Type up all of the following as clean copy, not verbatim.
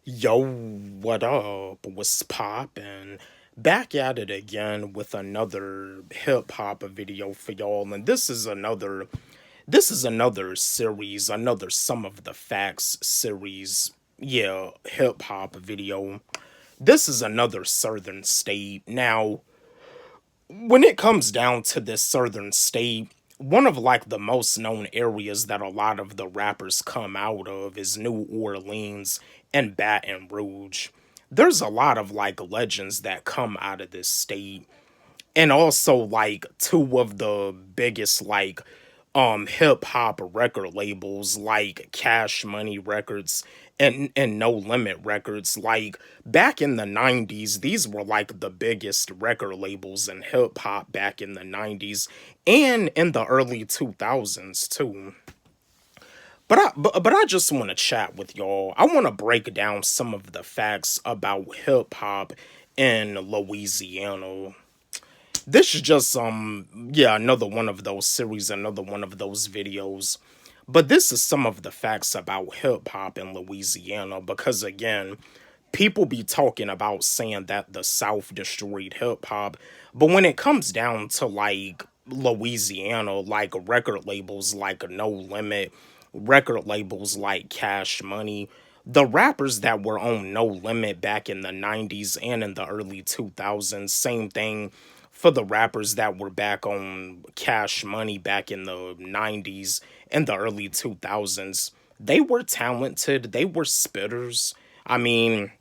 Yo, what up? What's poppin'? Back at it again with another hip hop video for y'all, and this is another series, another Some of the Facts series. Yeah, hip hop video. This is another southern state. Now, when it comes down to this southern state, one of like the most known areas that a lot of the rappers come out of is New Orleans and Baton Rouge. There's a lot of like legends that come out of this state, and also like two of the biggest like hip hop record labels like Cash Money Records and No Limit Records. Like back in the 90s, these were like the biggest record labels in hip hop back in the 90s and in the early 2000s too. But I just want to chat with y'all. I want to break down some of the facts about hip hop in Louisiana. This is just yeah, another one of those series, another one of those videos. But this is some of the facts about hip hop in Louisiana because again, people be talking about saying that the South destroyed hip hop, but when it comes down to like Louisiana, like record labels like No Limit, record labels like Cash Money, the rappers that were on No Limit back in the 90s and in the early 2000s, same thing for the rappers that were back on Cash Money back in the 90s and the early 2000s. They were talented, they were spitters. I mean,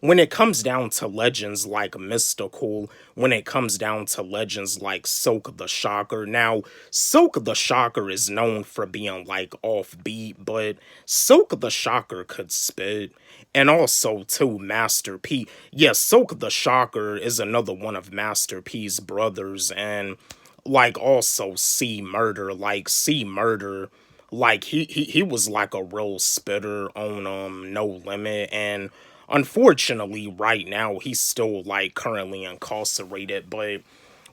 when it comes down to legends like Mystical, when it comes down to legends like Silk the Shocker. Now, Silk the Shocker is known for being like offbeat, but Silk the Shocker could spit. And also, too, Master P. Yes, Silk the Shocker is another one of Master P's brothers, and like also C Murder. Like C Murder, like he was like a real spitter on No Limit, and unfortunately right now he's still like currently incarcerated. But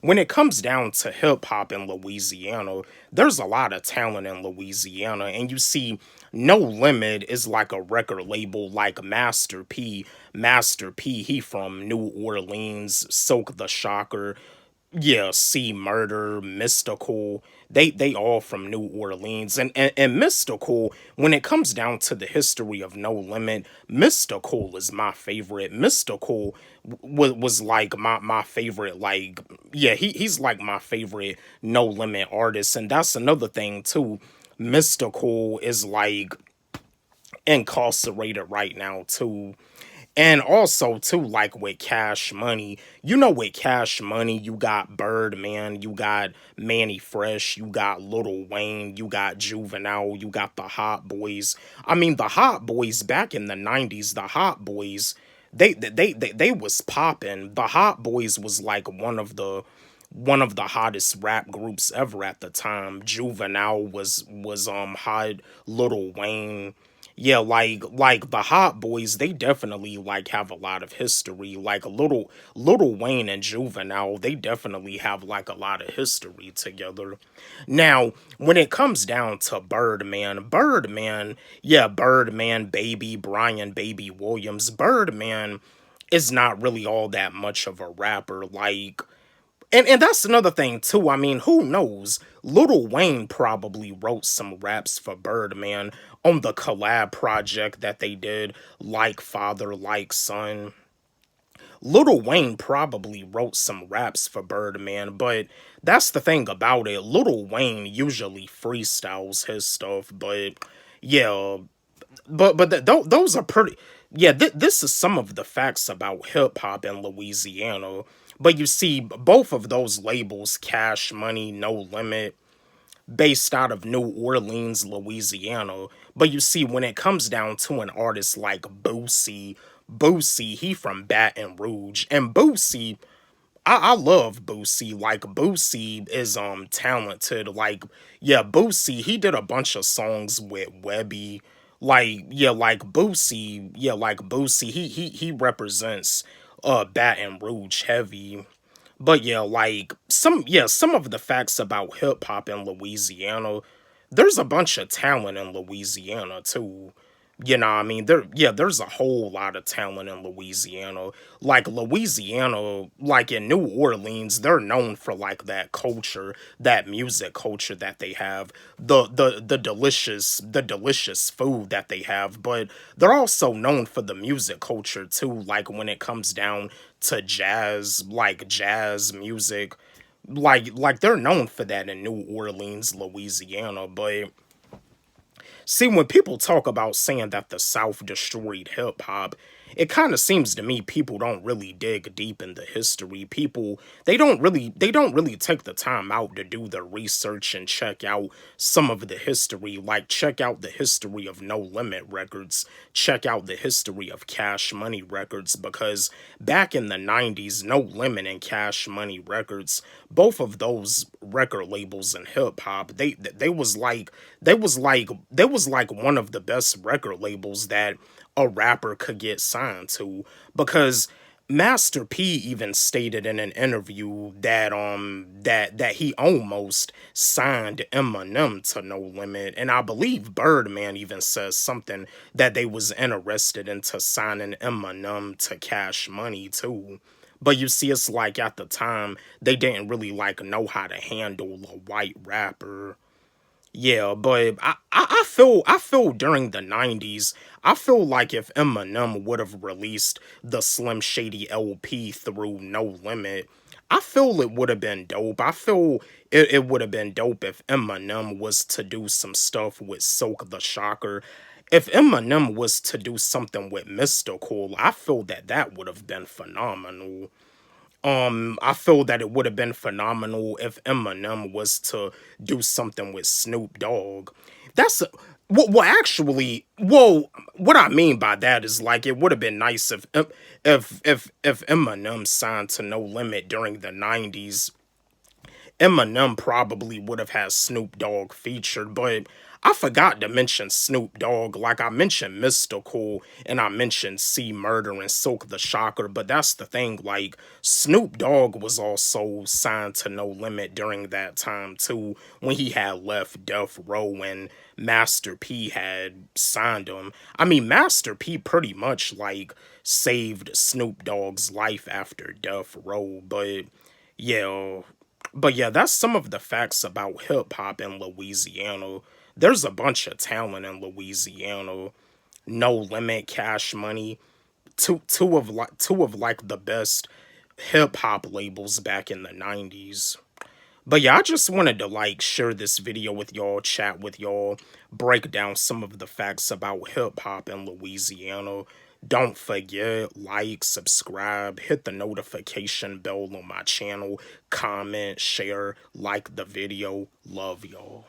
when it comes down to hip hop in Louisiana, there's a lot of talent in Louisiana, and you see No Limit is like a record label like Master P. Master P, he from New Orleans, Silk the Shocker, yeah, C Murder, Mystical, they all from New Orleans. And Mystical, when it comes down to the history of No Limit, Mystical is my favorite. Mystical was like my favorite, like, yeah, he's like my favorite No Limit artist. And that's another thing too. Mystical is like incarcerated right now too. And also too, like with Cash Money, with Cash Money, you got Birdman, you got Manny Fresh, you got Lil Wayne, you got Juvenile, you got the Hot Boys. I mean, the Hot Boys back in the 90s, the Hot Boys, they was popping. The Hot Boys was like one of the hottest rap groups ever at the time. Juvenile was hot. Lil Wayne, yeah, like the Hot Boys, they definitely like have a lot of history. Like Little Wayne and Juvenile, they definitely have like a lot of history together. Now, when it comes down to Birdman, yeah, Birdman, Baby, Brian Baby Williams, Birdman is not really all that much of a rapper. Like, and that's another thing too. I mean, who knows? Lil Wayne probably wrote some raps for Birdman on the collab project that they did, like Father, like Son. Lil Wayne probably wrote some raps for Birdman, but that's the thing about it. Lil Wayne usually freestyles his stuff, but yeah, those are pretty. Yeah, this is some of the facts about hip hop in Louisiana. But you see, both of those labels, Cash Money, No Limit, based out of New Orleans, Louisiana. But you see, when it comes down to an artist like Boosie, he from Baton Rouge, and Boosie, I love Boosie. Like Boosie is talented. Like, yeah, Boosie, he did a bunch of songs with Webby. Like, Boosie, he represents Baton Rouge heavy. But yeah, like some of the facts about hip hop in Louisiana, there's a bunch of talent in Louisiana too. You know what I mean? There's a whole lot of talent in Louisiana. Like Louisiana, like in New Orleans, they're known for like that culture, that music culture that they have, the delicious food that they have, but they're also known for the music culture too, like when it comes down to jazz, like jazz music. Like they're known for that in New Orleans, Louisiana, but see, when people talk about saying that the South destroyed hip hop, it kind of seems to me people don't really dig deep into history. People they don't really take the time out to do the research and check out some of the history, like check out the history of No Limit Records, check out the history of Cash Money Records, because back in the 90s, No Limit and Cash Money Records, both of those record labels in hip hop, they was like one of the best record labels that a rapper could get signed to, because Master P even stated in an interview that he almost signed Eminem to No Limit, and I believe Birdman even says something that they was interested into signing Eminem to Cash Money too. But you see, it's like at the time they didn't really like know how to handle a white rapper. Yeah, but I feel during the 90s, I feel like if Eminem would have released the Slim Shady LP through No Limit, I feel it would have been dope. I feel it would have been dope if Eminem was to do some stuff with Silk the Shocker. If Eminem was to do something with Mystical, I feel that that would have been phenomenal. I feel that it would have been phenomenal if Eminem was to do something with Snoop Dogg. That's a, well, actually, well, what I mean by that is like it would have been nice if Eminem signed to No Limit during the 90s. Eminem probably would have had Snoop Dogg featured, but I forgot to mention Snoop Dogg. Like I mentioned Mystical and I mentioned C Murder and Silk the Shocker, but that's the thing. Like Snoop Dogg was also signed to No Limit during that time too, when he had left Death Row and Master P had signed him. I mean, Master P pretty much like saved Snoop Dogg's life after Death Row, yeah, but yeah, that's some of the facts about hip hop in Louisiana. There's a bunch of talent in Louisiana. No Limit, Cash Money, two of like the best hip hop labels back in the 90s. But yeah, I just wanted to like share this video with y'all, chat with y'all, break down some of the facts about hip hop in Louisiana. Don't forget, like, subscribe, hit the notification bell on my channel, comment, share, like the video. Love y'all.